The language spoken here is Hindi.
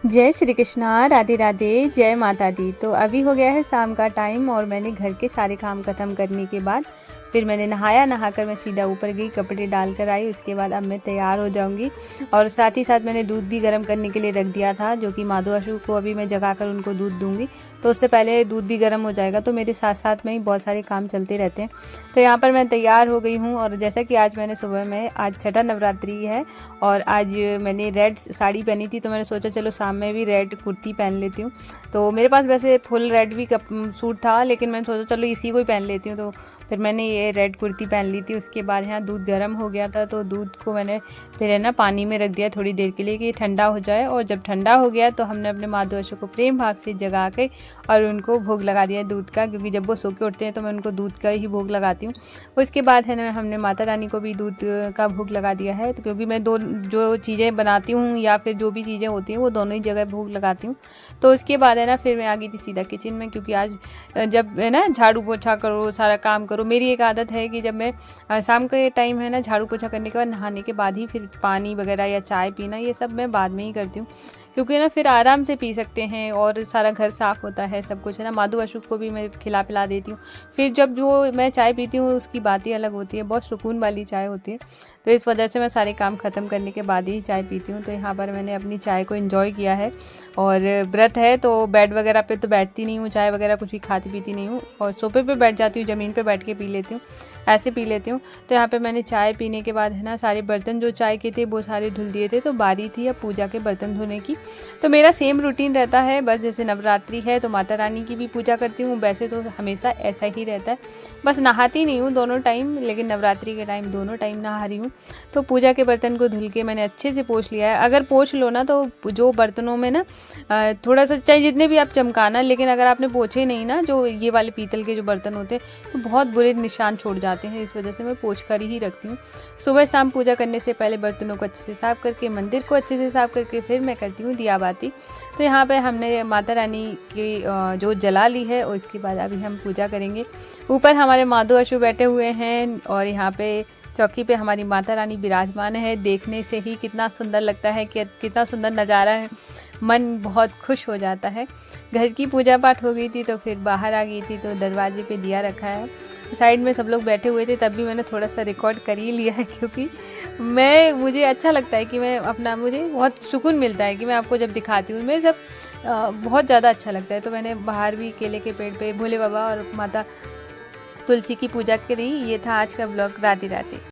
जय श्री कृष्णा, राधे राधे, जय माता दी। तो अभी हो गया है शाम का टाइम और मैंने घर के सारे काम ख़त्म करने के बाद फिर मैंने नहाकर मैं सीधा ऊपर गई, कपड़े डाल कर आई। उसके बाद अब मैं तैयार हो जाऊंगी और साथ ही साथ मैंने दूध भी गर्म करने के लिए रख दिया था, जो कि माधो अशु को अभी मैं जगाकर उनको दूध दूंगी। तो उससे पहले दूध भी गर्म हो जाएगा। तो मेरे साथ साथ में ही बहुत सारे काम चलते रहते हैं। तो यहाँ पर मैं तैयार हो गई हूँ और जैसा कि आज मैंने सुबह में, आज छठा नवरात्रि है और आज मैंने रेड साड़ी पहनी थी, तो मैंने सोचा चलो शाम में भी रेड कुर्ती पहन लेती हूँ। तो मेरे पास वैसे फुल रेड भी सूट था, लेकिन मैंने सोचा चलो इसी को ही पहन लेती हूँ। तो फिर मैंने ये रेड कुर्ती पहन ली थी। उसके बाद यहाँ दूध गर्म हो गया था, तो दूध को मैंने फिर है ना पानी में रख दिया थोड़ी देर के लिए कि ठंडा हो जाए। और जब ठंडा हो गया तो हमने अपने माधो अशोक को प्रेम भाव से जगा के और उनको भोग लगा दिया दूध का, क्योंकि जब वो सो के उठते हैं तो मैं उनको दूध का ही भोग लगाती हूँ। उसके बाद है ना हमने माता रानी को भी दूध का भोग लगा दिया है। तो क्योंकि मैं दो जो चीज़ें बनाती हूँ या फिर जो भी चीज़ें होती हैं वो दोनों ही जगह भोग लगाती हूँ। तो उसके बाद है ना फिर मैं आ गई थी सीधा किचन में, क्योंकि आज जब है ना झाड़ू पोछा करो, सारा काम करो। मेरी एक आदत है कि जब मैं शाम के टाइम है ना झाड़ू पोछा करने के बाद नहाने के बाद ही फिर पानी वगैरह या चाय पीना, ये सब मैं बाद में ही करती हूँ, क्योंकि ना फिर आराम से पी सकते हैं और सारा घर साफ़ होता है, सब कुछ है ना। माधु अशोक को भी मैं खिला पिला देती हूँ। फिर जब जो मैं चाय पीती हूँ उसकी बात ही अलग होती है, बहुत सुकून वाली चाय होती है। तो इस वजह से मैं सारे काम ख़त्म करने के बाद ही चाय पीती हूँ। तो यहाँ पर मैंने अपनी चाय को एंजॉय किया है। और व्रत है तो बेड वगैरह पे तो बैठती नहीं हूँ, चाय वगैरह कुछ भी खाती पीती नहीं हूँ, और सोफे पे बैठ जाती हूँ, ज़मीन पे बैठ के पी लेती हूँ, ऐसे पी लेती हूँ। तो यहाँ पे मैंने चाय पीने के बाद है ना सारे बर्तन जो चाय के थे वो सारे धुल दिए थे। तो बारी थी अब पूजा के बर्तन धोने की। तो मेरा सेम रूटीन रहता है, बस जैसे नवरात्रि है तो माता रानी की भी पूजा करती हूँ, वैसे तो हमेशा ऐसा ही रहता है। बस नहाती नहीं हूँ दोनों टाइम, लेकिन नवरात्रि के टाइम दोनों टाइम नहा रही हूँ। तो पूजा के बर्तन को धुल के मैंने अच्छे से पोंछ लिया है। अगर पोंछ लो ना तो जो बर्तनों में ना थोड़ा सा, चाहे जितने भी आप चमकाना, लेकिन अगर आपने पोंछे नहीं ना, जो ये वाले पीतल के जो बर्तन होते हैं, तो बहुत बुरे निशान छोड़ जाते हैं। इस वजह से मैं पोंछ कर ही रखती हूँ। सुबह शाम पूजा करने से पहले बर्तनों को अच्छे से साफ़ करके, मंदिर को अच्छे से साफ़ करके फिर मैं करती हूँ दिया बाती। तो यहाँ पे हमने माता रानी की जोत जला ली है और इसके बाद अभी हम पूजा करेंगे। ऊपर हमारे माधो अशु बैठे हुए हैं और यहाँ पे चौकी पे हमारी माता रानी विराजमान है। देखने से ही कितना सुंदर लगता है, कि कितना सुंदर नज़ारा है, मन बहुत खुश हो जाता है। घर की पूजा पाठ हो गई थी तो फिर बाहर आ गई थी, तो दरवाजे पे दिया रखा है। साइड में सब लोग बैठे हुए थे, तब भी मैंने थोड़ा सा रिकॉर्ड कर ही लिया है, क्योंकि मुझे अच्छा लगता है कि मैं अपना, मुझे बहुत सुकून मिलता है कि मैं आपको जब दिखाती हूँ, मैं सब बहुत ज़्यादा अच्छा लगता है। तो मैंने बाहर भी केले के पेड़ पे भोले बाबा और माता तुलसी की पूजा करी। ये था आज का ब्लॉग। राधे राधे।